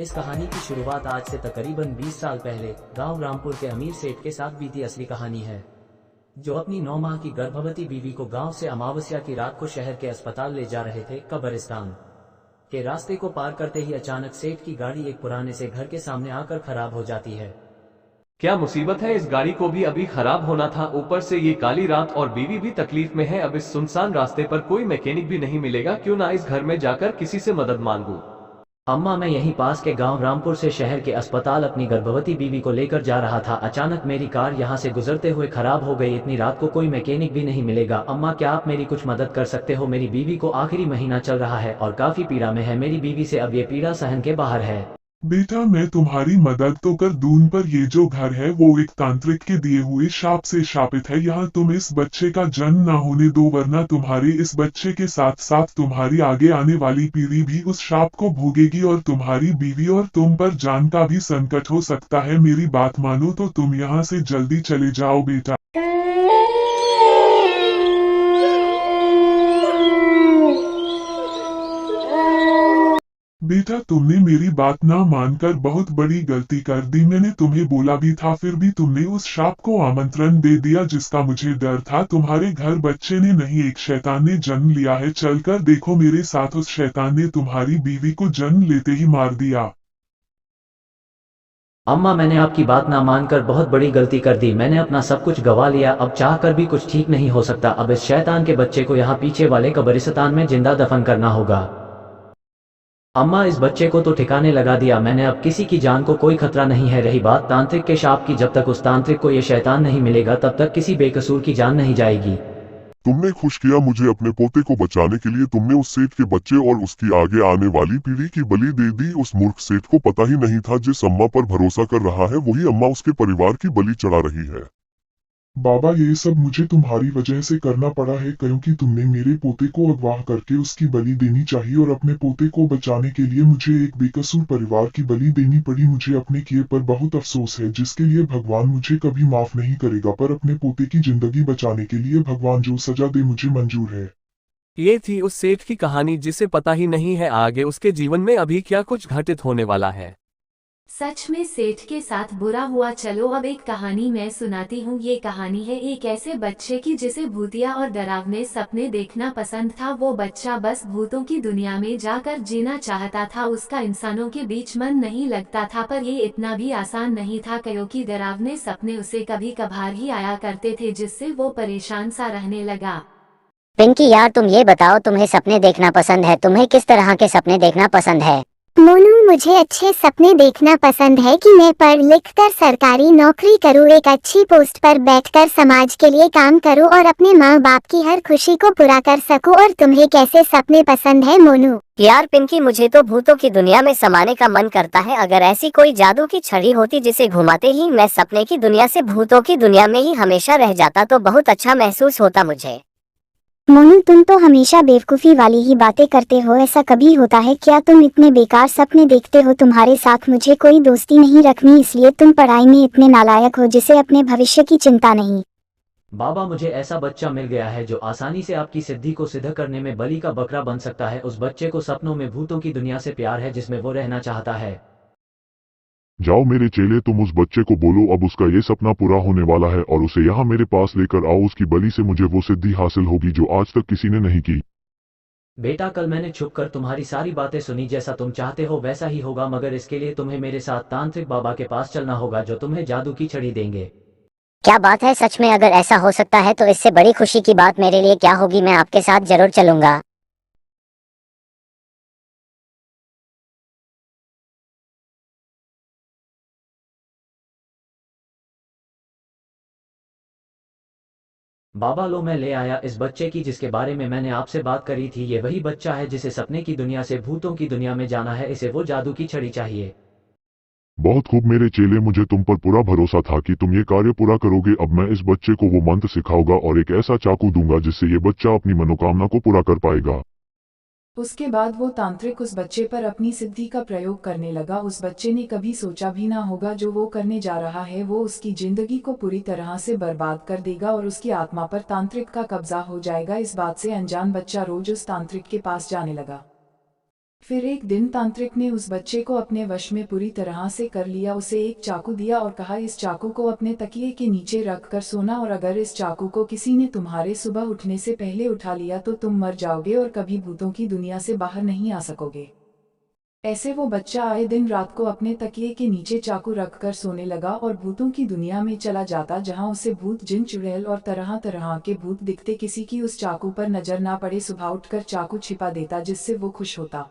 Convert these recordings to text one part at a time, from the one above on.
इस कहानी की शुरुआत आज से तकरीबन 20 साल पहले गांव रामपुर के अमीर सेठ के साथ बीती असली कहानी है, जो अपनी 9 माह की गर्भवती बीवी को गांव से अमावस्या की रात को शहर के अस्पताल ले जा रहे थे। कब्रिस्तान के रास्ते को पार करते ही अचानक सेठ की गाड़ी एक पुराने से घर के सामने आकर खराब हो जाती है। क्या मुसीबत है, इस गाड़ी को भी अभी खराब होना था, ऊपर से ये काली रात और बीवी भी तकलीफ में है। अब इस सुनसान रास्ते पर कोई मैकेनिक भी नहीं मिलेगा, क्यों ना इस घर में जाकर किसी से मदद मांगूं। अम्मा, मैं यहीं पास के गांव रामपुर से शहर के अस्पताल अपनी गर्भवती बीवी को लेकर जा रहा था। अचानक मेरी कार यहां से गुजरते हुए खराब हो गई। इतनी रात को कोई मैकेनिक भी नहीं मिलेगा। अम्मा, क्या आप मेरी कुछ मदद कर सकते हो? मेरी बीवी को आखिरी महीना चल रहा है और काफी पीड़ा में है। मेरी बीवी से अब ये पीड़ा सहन के बाहर है। बेटा, मैं तुम्हारी मदद तो कर दूं, पर ये जो घर है वो एक तांत्रिक के दिए हुए शाप से शापित है। यहाँ तुम इस बच्चे का जन्म ना होने दो, वरना तुम्हारे इस बच्चे के साथ साथ तुम्हारी आगे आने वाली पीढ़ी भी उस शाप को भोगेगी और तुम्हारी बीवी और तुम पर जान का भी संकट हो सकता है। मेरी बात मानो तो तुम यहाँ से जल्दी चले जाओ बेटा। बेटा, तुमने मेरी बात ना मानकर बहुत बड़ी गलती कर दी। मैंने तुम्हें बोला भी था, फिर भी तुमने उस शाप को आमंत्रण दे दिया जिसका मुझे डर था। तुम्हारे घर बच्चे ने नहीं, एक शैतान ने जन्म लिया है। चलकर देखो मेरे साथ, उस शैतान ने तुम्हारी बीवी को जन्म लेते ही मार दिया। अम्मा, मैंने आपकी बात ना मानकर बहुत बड़ी गलती कर दी। मैंने अपना सब कुछ गवा लिया। अब चाहकर भी कुछ ठीक नहीं हो सकता। अब इस शैतान के बच्चे को यहाँ पीछे वाले कब्रिस्तान में जिंदा दफन करना होगा। अम्मा, इस बच्चे को तो ठिकाने लगा दिया मैंने, अब किसी की जान को कोई खतरा नहीं है। रही बात तांत्रिक के शाप की, जब तक उस तांत्रिक को ये शैतान नहीं मिलेगा तब तक किसी बेकसूर की जान नहीं जाएगी। तुमने खुश किया मुझे। अपने पोते को बचाने के लिए तुमने उस सेठ के बच्चे और उसकी आगे आने वाली पीढ़ी की बलि दे दी। उस मूर्ख सेठ को पता ही नहीं था, जिस अम्मा पर भरोसा कर रहा है वही अम्मा उसके परिवार की बलि चढ़ा रही है। बाबा, ये सब मुझे तुम्हारी वजह से करना पड़ा है, क्योंकि तुमने मेरे पोते को अगवा करके उसकी बलि देनी चाहिए और अपने पोते को बचाने के लिए मुझे एक बेकसूर परिवार की बलि देनी पड़ी। मुझे अपने किए पर बहुत अफसोस है, जिसके लिए भगवान मुझे कभी माफ नहीं करेगा। पर अपने पोते की जिंदगी बचाने के लिए भगवान जो सजा दे मुझे मंजूर है। ये थी उस सेठ की कहानी, जिसे पता ही नहीं है आगे उसके जीवन में अभी क्या कुछ घटित होने वाला है। सच में सेठ के साथ बुरा हुआ। चलो अब एक कहानी मैं सुनाती हूँ। ये कहानी है एक ऐसे बच्चे की जिसे भूतिया और डरावने सपने देखना पसंद था। वो बच्चा बस भूतों की दुनिया में जाकर जीना चाहता था। उसका इंसानों के बीच मन नहीं लगता था, पर ये इतना भी आसान नहीं था, क्योंकि डरावने सपने उसे कभी कभार ही आया करते थे, जिससे वो परेशान सा रहने लगा। पिंकी यार, तुम ये बताओ, तुम्हें सपने देखना पसंद है? तुम्हें किस तरह के सपने देखना पसंद है? मोनू, मुझे अच्छे सपने देखना पसंद है कि मैं पढ़ लिख कर सरकारी नौकरी करूँ, एक अच्छी पोस्ट पर बैठकर समाज के लिए काम करूँ और अपने माँ बाप की हर खुशी को पूरा कर सकूँ। और तुम्हें कैसे सपने पसंद है मोनू? यार पिंकी, मुझे तो भूतों की दुनिया में समाने का मन करता है। अगर ऐसी कोई जादू की छड़ी होती जिसे घुमाते ही मैं सपने की दुनिया से भूतों की दुनिया में ही हमेशा रह जाता तो बहुत अच्छा महसूस होता मुझे। मोनू, तुम तो हमेशा बेवकूफ़ी वाली ही बातें करते हो। ऐसा कभी होता है क्या? तुम इतने बेकार सपने देखते हो। तुम्हारे साथ मुझे कोई दोस्ती नहीं रखनी, इसलिए तुम पढ़ाई में इतने नालायक हो जिसे अपने भविष्य की चिंता नहीं। बाबा, मुझे ऐसा बच्चा मिल गया है जो आसानी से आपकी सिद्धि को सिद्ध करने में बलि का बकरा बन सकता है। उस बच्चे को सपनों में भूतों की दुनिया से प्यार है जिसमें वो रहना चाहता है। जाओ मेरे चेले, तुम उस बच्चे को बोलो अब उसका ये सपना पूरा होने वाला है और उसे यहाँ मेरे पास लेकर आओ। उसकी बलि से मुझे वो सिद्धि हासिल होगी जो आज तक किसी ने नहीं की। बेटा, कल मैंने छुपकर तुम्हारी सारी बातें सुनी। जैसा तुम चाहते हो वैसा ही होगा, मगर इसके लिए तुम्हें मेरे साथ तांत्रिक बाबा के पास चलना होगा, जो तुम्हें जादू की छड़ी देंगे। क्या बात है, सच में? अगर ऐसा हो सकता है तो इससे बड़ी खुशी की बात मेरे लिए क्या होगी। मैं आपके साथ जरूर चलूंगा। बाबा, लो मैं ले आया इस बच्चे की जिसके बारे में मैंने आपसे बात करी थी। ये वही बच्चा है जिसे सपने की दुनिया से भूतों की दुनिया में जाना है। इसे वो जादू की छड़ी चाहिए। बहुत खूब मेरे चेले, मुझे तुम पर पूरा भरोसा था कि तुम ये कार्य पूरा करोगे। अब मैं इस बच्चे को वो मंत्र सिखाऊंगा और एक ऐसा चाकू दूंगा जिससे ये बच्चा अपनी मनोकामना को पूरा कर पाएगा। उसके बाद वो तांत्रिक उस बच्चे पर अपनी सिद्धि का प्रयोग करने लगा। उस बच्चे ने कभी सोचा भी ना होगा जो वो करने जा रहा है वो उसकी जिंदगी को पूरी तरह से बर्बाद कर देगा और उसकी आत्मा पर तांत्रिक का कब्जा हो जाएगा। इस बात से अनजान बच्चा रोज उस तांत्रिक के पास जाने लगा। फिर एक दिन तांत्रिक ने उस बच्चे को अपने वश में पूरी तरह से कर लिया। उसे एक चाकू दिया और कहा, इस चाकू को अपने तकिए के नीचे रख कर सोना, और अगर इस चाकू को किसी ने तुम्हारे सुबह उठने से पहले उठा लिया तो तुम मर जाओगे और कभी भूतों की दुनिया से बाहर नहीं आ सकोगे। ऐसे वो बच्चा आए दिन रात को अपने तकिए के नीचे चाकू रखकर सोने लगा और भूतों की दुनिया में चला जाता, जहां उसे भूत, जिन, चुड़ैल और तरह तरह के भूत दिखते। किसी की उस चाकू पर नजर ना पड़े, सुबह उठकर चाकू छिपा देता, जिससे वो खुश होता।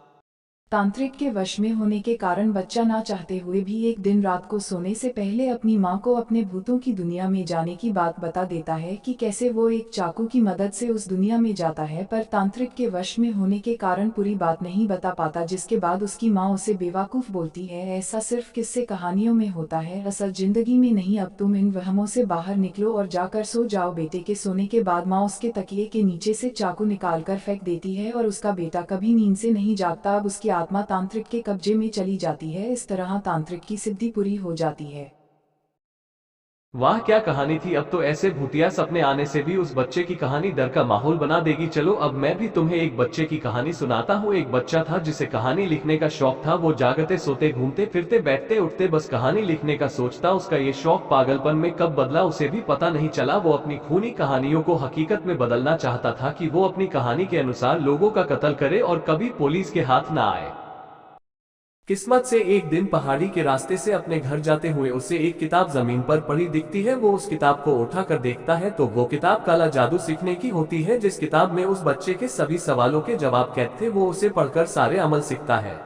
तांत्रिक के वश में होने के कारण बच्चा ना चाहते हुए भी एक दिन रात को सोने से पहले अपनी माँ को अपने भूतों की दुनिया में जाने की बात बता देता है कि कैसे वो एक चाकू की मदद से उस दुनिया में जाता है, पर तांत्रिक के वश में होने के कारण पूरी बात नहीं बता पाता, जिसके बाद उसकी माँ उसे बेवकूफ़ बोलती है, ऐसा सिर्फ किस्से कहानियों में होता है, असल जिंदगी में नहीं। अब तुम इन वहमों से बाहर निकलो और जाकर सो जाओ। बेटे के सोने के बाद माँ उसके तकिए के नीचे से चाकू निकाल कर फेंक देती है और उसका बेटा कभी नींद से नहीं जागता। अब उसकी आत्मा तांत्रिक के कब्जे में चली जाती है। इस तरह तांत्रिक की सिद्धि पूरी हो जाती है। वाह, क्या कहानी थी। अब तो ऐसे भूतिया सपने आने से भी उस बच्चे की कहानी डर का माहौल बना देगी। चलो अब मैं भी तुम्हें एक बच्चे की कहानी सुनाता हूँ। एक बच्चा था जिसे कहानी लिखने का शौक था। वो जागते सोते घूमते फिरते बैठते उठते बस कहानी लिखने का सोचता। उसका ये शौक पागलपन में कब बदला उसे भी पता नहीं चला। वो अपनी खूनी कहानियों को हकीकत में बदलना चाहता था कि वो अपनी कहानी के अनुसार लोगों का कत्ल करे और कभी पुलिस के हाथ ना आए। किस्मत से एक दिन पहाड़ी के रास्ते से अपने घर जाते हुए उसे एक किताब जमीन पर पड़ी दिखती है। वो उस किताब को उठाकर देखता है तो वो किताब काला जादू सीखने की होती है। जिस किताब में उस बच्चे के सभी सवालों के जवाब कैद थे, वो उसे पढ़कर सारे अमल सीखता है।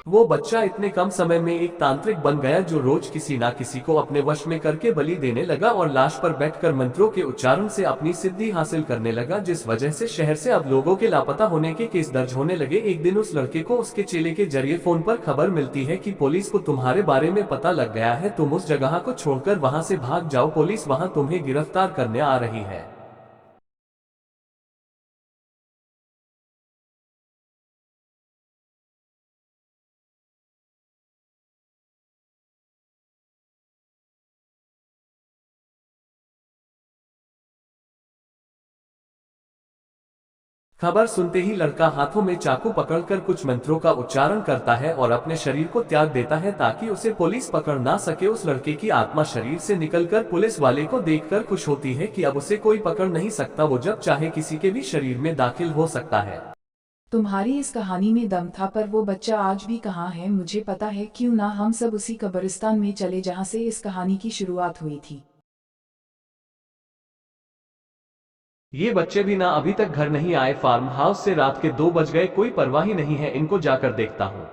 वो बच्चा इतने कम समय में एक तांत्रिक बन गया जो रोज किसी ना किसी को अपने वश में करके बलि देने लगा और लाश पर बैठकर मंत्रों के उच्चारण से अपनी सिद्धि हासिल करने लगा, जिस वजह से शहर से अब लोगों के लापता होने के केस दर्ज होने लगे। एक दिन उस लड़के को उसके चेले के जरिए फोन पर खबर मिलती है कि पुलिस को तुम्हारे बारे में पता लग गया है, तुम उस जगह को छोड़कर वहां से भाग जाओ, पुलिस वहां तुम्हें गिरफ्तार करने आ रही है। खबर सुनते ही लड़का हाथों में चाकू पकड़कर कुछ मंत्रों का उच्चारण करता है और अपने शरीर को त्याग देता है ताकि उसे पुलिस पकड़ ना सके। उस लड़के की आत्मा शरीर से निकलकर पुलिस वाले को देखकर खुश होती है कि अब उसे कोई पकड़ नहीं सकता, वो जब चाहे किसी के भी शरीर में दाखिल हो सकता है। तुम्हारी इस कहानी में दम था, पर वो बच्चा आज भी कहाँ है मुझे पता है। क्यों ना हम सब उसी कब्रिस्तान में चले जहाँ से इस कहानी की शुरुआत हुई थी। ये बच्चे भी ना अभी तक घर नहीं आए। फार्म हाउस से रात के 2 बज गए, कोई परवाह ही नहीं है। इनको जाकर देखता हूँ।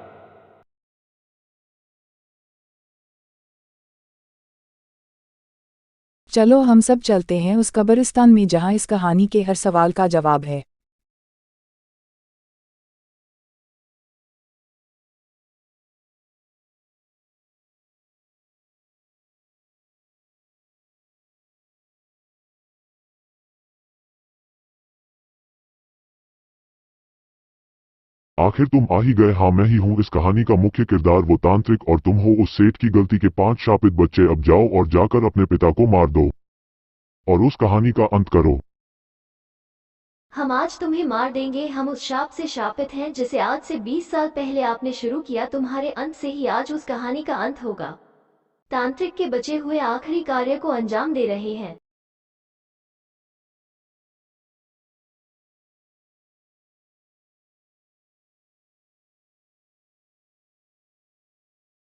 चलो हम सब चलते हैं उस कब्रिस्तान में जहाँ इस कहानी के हर सवाल का जवाब है। आखिर तुम आ ही गए। हाँ, मैं ही हूँ इस कहानी का मुख्य किरदार, वो तांत्रिक, और तुम हो उस सेठ की गलती के 5 शापित बच्चे। अब जाओ और जाकर अपने पिता को मार दो और उस कहानी का अंत करो। हम आज तुम्हें मार देंगे। हम उस शाप से शापित हैं जिसे आज से 20 साल पहले आपने शुरू किया। तुम्हारे अंत से ही आज उस कहानी का अंत होगा। तांत्रिक के बचे हुए आखिरी कार्य को अंजाम दे रहे हैं।